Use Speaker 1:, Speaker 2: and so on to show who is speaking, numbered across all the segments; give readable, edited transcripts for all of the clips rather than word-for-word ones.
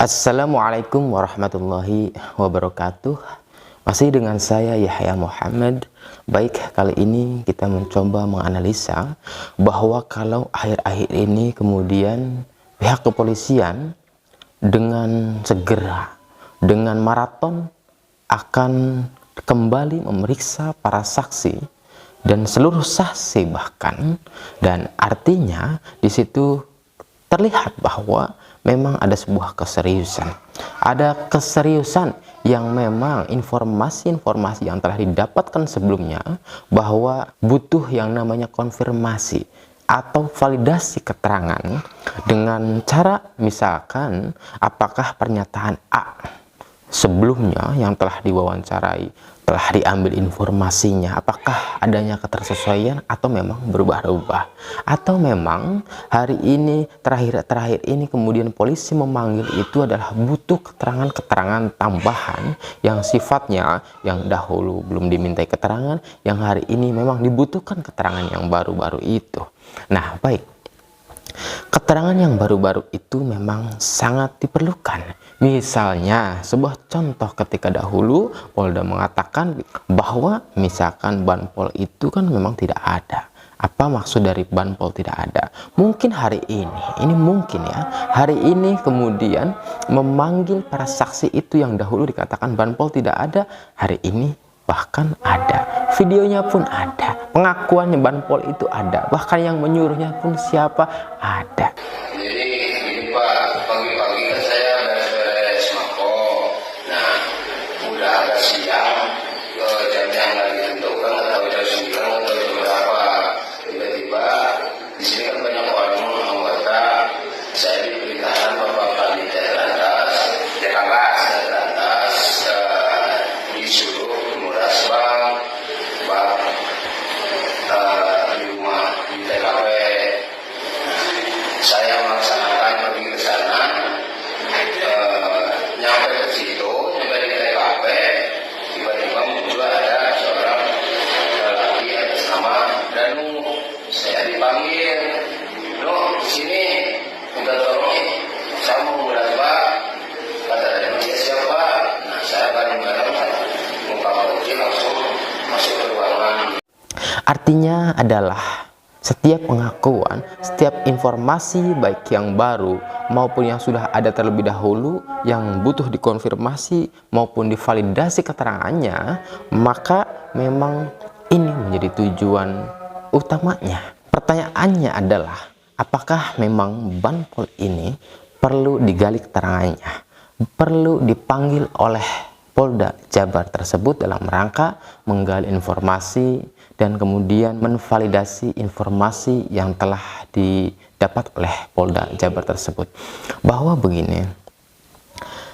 Speaker 1: Assalamualaikum warahmatullahi wabarakatuh. Masih dengan saya Yahya Muhammad. Baik, kali ini kita mencoba menganalisa bahwa kalau akhir-akhir ini kemudian pihak kepolisian dengan segera, dengan maraton akan kembali memeriksa para saksi dan seluruh saksi bahkan, dan artinya di situ terlihat bahwa memang ada sebuah keseriusan. Ada keseriusan yang memang informasi-informasi yang telah didapatkan sebelumnya bahwa butuh yang namanya konfirmasi atau validasi keterangan dengan cara misalkan apakah pernyataan A sebelumnya yang telah diwawancarai, telah diambil informasinya, apakah adanya ketersesuaian atau memang berubah-ubah, atau memang hari ini terakhir ini kemudian polisi memanggil itu adalah butuh keterangan-keterangan tambahan yang sifatnya yang dahulu belum dimintai keterangan, yang hari ini memang dibutuhkan keterangan yang baru-baru itu. Nah, baik, keterangan yang baru-baru itu memang sangat diperlukan. Misalnya, sebuah contoh ketika dahulu Polda mengatakan bahwa misalkan banpol itu kan memang tidak ada. Apa maksud dari banpol tidak ada? Mungkin hari ini mungkin ya, hari ini kemudian memanggil para saksi itu yang dahulu dikatakan banpol tidak ada, hari ini bahkan ada. Videonya pun ada, pengakuannya banpol itu ada, bahkan yang menyuruhnya pun siapa ada.
Speaker 2: Jadi ini Pak, pagi-pagi kan saya beres-beres mako. Nah, udah agak siang, jam yang lagi ditentukan atau jam 9 atau jam berapa. Tiba-tiba di sini kan banyak orang anggota. Saya diberitakan Bapak Kali Telantas, disuruh menguras bang di rumah di TKP. Saya melaksanakan pergi ke sana, nyampe ke situ, nyampe di TKP, tiba-tiba muncul ada seorang lelaki atas nama Danu. Saya dipanggil, "No, sini, minta tolong, saya mau menguras bak." Kata Danu, "Ya siapa?" Nah, saya bareng-bareng muka kunci langsung masuk ke ruangan.
Speaker 1: Artinya adalah setiap pengakuan, setiap informasi baik yang baru maupun yang sudah ada terlebih dahulu yang butuh dikonfirmasi maupun divalidasi keterangannya, maka memang ini menjadi tujuan utamanya. Pertanyaannya adalah apakah memang banpol ini perlu digali keterangannya, perlu dipanggil oleh Polda Jabar tersebut dalam rangka menggali informasi dan kemudian menvalidasi informasi yang telah didapat oleh Polda Jabar tersebut. Bahwa begini,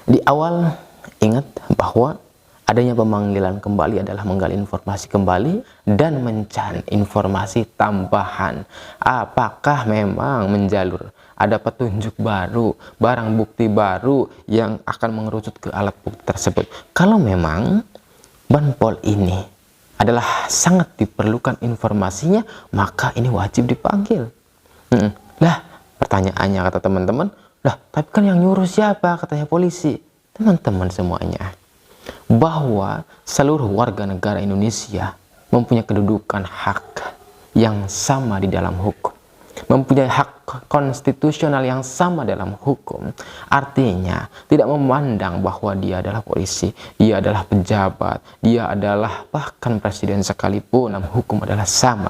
Speaker 1: di awal ingat bahwa adanya pemanggilan kembali adalah menggali informasi kembali dan mencari informasi tambahan. Apakah memang menjalur ada petunjuk baru, barang bukti baru yang akan mengerucut ke alat bukti tersebut. Kalau memang banpol ini adalah sangat diperlukan informasinya, maka ini wajib dipanggil. Lah, pertanyaannya kata teman-teman, lah tapi kan yang nyuruh siapa? Katanya polisi. Teman-teman semuanya, bahwa seluruh warga negara Indonesia mempunyai kedudukan hak yang sama di dalam hukum, mempunyai hak konstitusional yang sama dalam hukum. Artinya tidak memandang bahwa dia adalah polisi, dia adalah pejabat, dia adalah bahkan presiden sekalipun, dalam hukum adalah sama,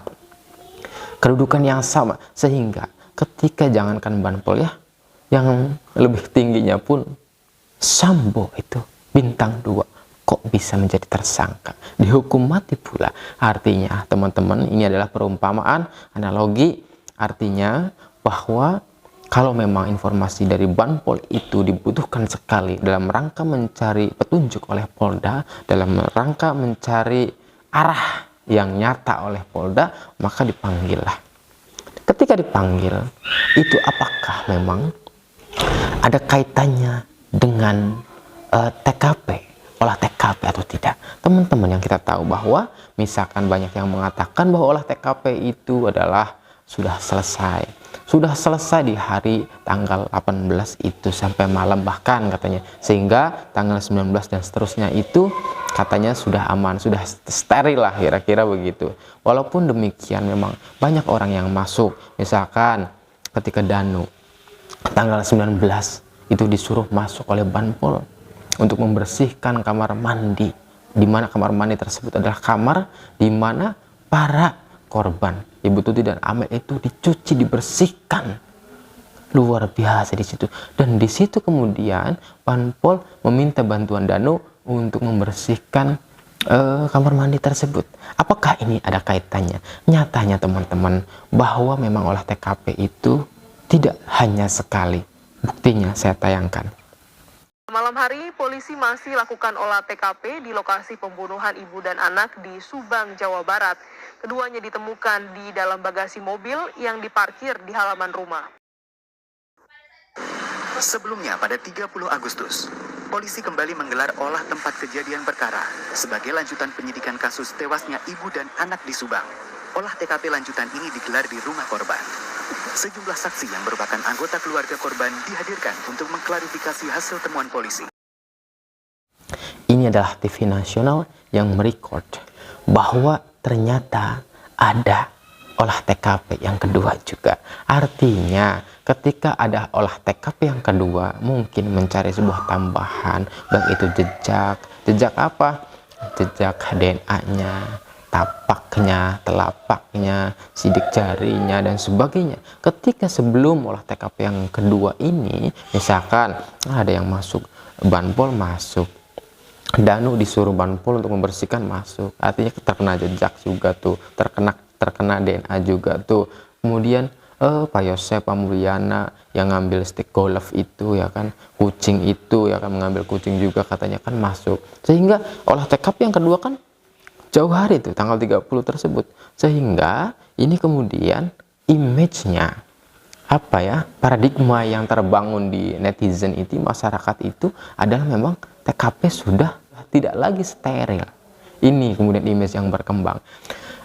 Speaker 1: kedudukan yang sama. Sehingga ketika jangankan banpol ya, yang lebih tingginya pun Sambo itu bintang 2 kok bisa menjadi tersangka, dihukum mati pula. Artinya teman-teman, ini adalah perumpamaan, analogi. Artinya bahwa kalau memang informasi dari banpol itu dibutuhkan sekali dalam rangka mencari petunjuk oleh Polda, dalam rangka mencari arah yang nyata oleh Polda, maka dipanggillah. Ketika dipanggil itu, apakah memang ada kaitannya dengan TKP, olah TKP atau tidak? Teman-teman, yang kita tahu bahwa misalkan banyak yang mengatakan bahwa olah TKP itu adalah sudah selesai. Sudah selesai di hari tanggal 18 itu sampai malam bahkan katanya. Sehingga tanggal 19 dan seterusnya itu katanya sudah aman, sudah steril lah kira-kira begitu. Walaupun demikian memang banyak orang yang masuk. Misalkan ketika Danu tanggal 19 itu disuruh masuk oleh Banpol untuk membersihkan kamar mandi, di mana kamar mandi tersebut adalah kamar di mana para korban Ibu Tuti dan Amel itu dicuci, dibersihkan. Luar biasa di situ. Dan di situ kemudian Banpol meminta bantuan Danu untuk membersihkan kamar mandi tersebut. Apakah ini ada kaitannya? Nyatanya teman-teman, bahwa memang olah TKP itu tidak hanya sekali. Buktinya saya tayangkan.
Speaker 3: Malam hari, polisi masih lakukan olah TKP di lokasi pembunuhan ibu dan anak di Subang, Jawa Barat. Keduanya ditemukan di dalam bagasi mobil yang diparkir di halaman rumah.
Speaker 4: Sebelumnya pada 30 Agustus, polisi kembali menggelar olah tempat kejadian perkara sebagai lanjutan penyidikan kasus tewasnya ibu dan anak di Subang. Olah TKP lanjutan ini digelar di rumah korban. Sejumlah saksi yang merupakan anggota keluarga korban dihadirkan untuk mengklarifikasi hasil temuan polisi.
Speaker 1: Ini adalah TV nasional yang merekod bahwa ternyata ada olah TKP yang kedua juga. Artinya ketika ada olah TKP yang kedua, mungkin mencari sebuah tambahan, baik itu jejak apa? Jejak DNA, tapaknya, telapaknya, sidik jarinya, dan sebagainya. Ketika sebelum olah TKP yang kedua ini, misalkan ada yang masuk, Banpol masuk, Danu disuruh Banpol untuk membersihkan masuk, artinya terkena jejak juga tuh, terkena DNA juga tuh. Kemudian Pak Yosep, Pak Mulyana yang ngambil stick golf itu ya kan, kucing itu ya kan, mengambil kucing juga katanya kan masuk. Sehingga olah TKP yang kedua kan jauh hari itu tanggal 30 tersebut. Sehingga ini kemudian image-nya apa ya, paradigma yang terbangun di netizen itu, masyarakat itu adalah memang TKP sudah tidak lagi steril. Ini kemudian image yang berkembang.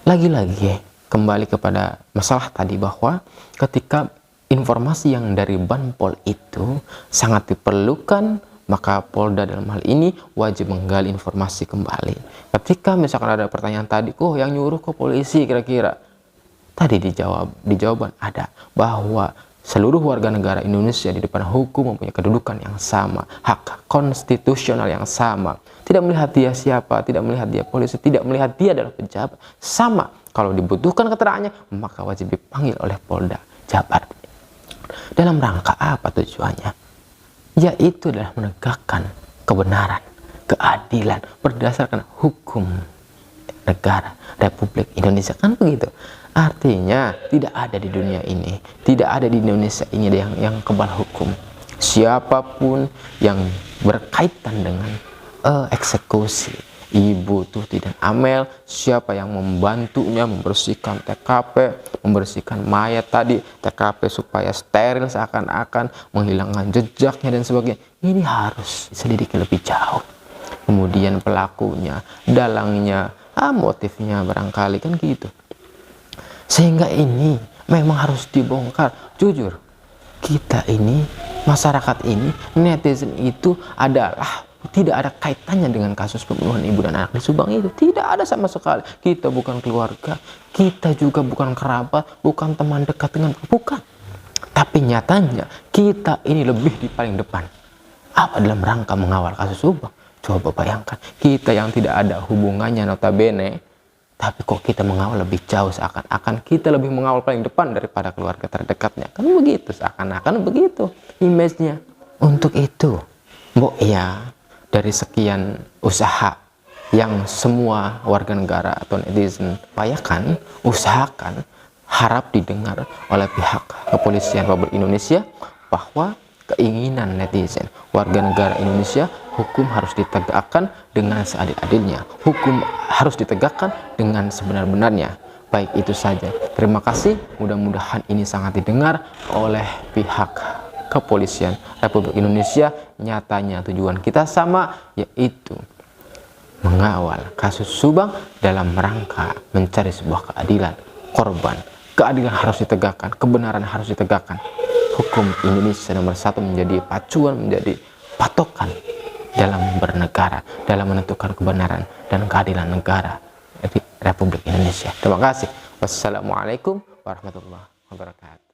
Speaker 1: Lagi-lagi kembali kepada masalah tadi, bahwa ketika informasi yang dari Banpol itu sangat diperlukan, maka Polda dalam hal ini wajib menggali informasi kembali. Ketika misalkan ada pertanyaan tadi, kok yang nyuruh kok polisi kira-kira? Tadi di jawaban ada bahwa seluruh warga negara Indonesia di depan hukum mempunyai kedudukan yang sama, hak konstitusional yang sama. Tidak melihat dia siapa, tidak melihat dia polisi, tidak melihat dia adalah pejabat, sama. Kalau dibutuhkan keterangannya, maka wajib dipanggil oleh Polda Jabar. Dalam rangka apa tujuannya? Yaitu adalah menegakkan kebenaran, keadilan berdasarkan hukum negara Republik Indonesia, kan begitu. Artinya tidak ada di dunia ini, tidak ada di Indonesia ini yang kebal hukum. Siapapun yang berkaitan dengan eksekusi Ibu Tuti dan Amel, siapa yang membantunya membersihkan TKP, membersihkan mayat tadi, TKP supaya steril seakan-akan, menghilangkan jejaknya dan sebagainya, ini harus diselidiki lebih jauh. Kemudian pelakunya, dalangnya, motifnya barangkali kan gitu. Sehingga ini memang harus dibongkar. Jujur, kita ini, masyarakat ini, netizen itu adalah tidak ada kaitannya dengan kasus pembunuhan ibu dan anak di Subang itu. Tidak ada sama sekali. Kita bukan keluarga, kita juga bukan kerabat, bukan teman dekat dengan, bukan. Tapi nyatanya kita ini lebih di paling depan. Apa dalam rangka mengawal kasus Subang? Coba bayangkan, kita yang tidak ada hubungannya notabene, tapi kok kita mengawal lebih jauh, seakan-akan kita lebih mengawal paling depan daripada keluarga terdekatnya. Kan begitu, seakan-akan begitu image-nya. Untuk itu, ya, dari sekian usaha yang semua warga negara atau netizen usahakan, harap didengar oleh pihak kepolisian Republik Indonesia, bahwa keinginan netizen, warga negara Indonesia, hukum harus ditegakkan dengan seadil-adilnya, hukum harus ditegakkan dengan sebenar-benarnya. Baik itu saja. Terima kasih, mudah-mudahan ini sangat didengar oleh pihak kepolisian Republik Indonesia. Nyatanya tujuan kita sama, yaitu mengawal kasus Subang dalam rangka mencari sebuah keadilan korban keadilan harus ditegakkan, kebenaran harus ditegakkan. Hukum Indonesia nomor 1 menjadi pacuan, menjadi patokan dalam bernegara, dalam menentukan kebenaran dan keadilan negara di Republik Indonesia. Terima kasih. Wassalamualaikum warahmatullahi wabarakatuh.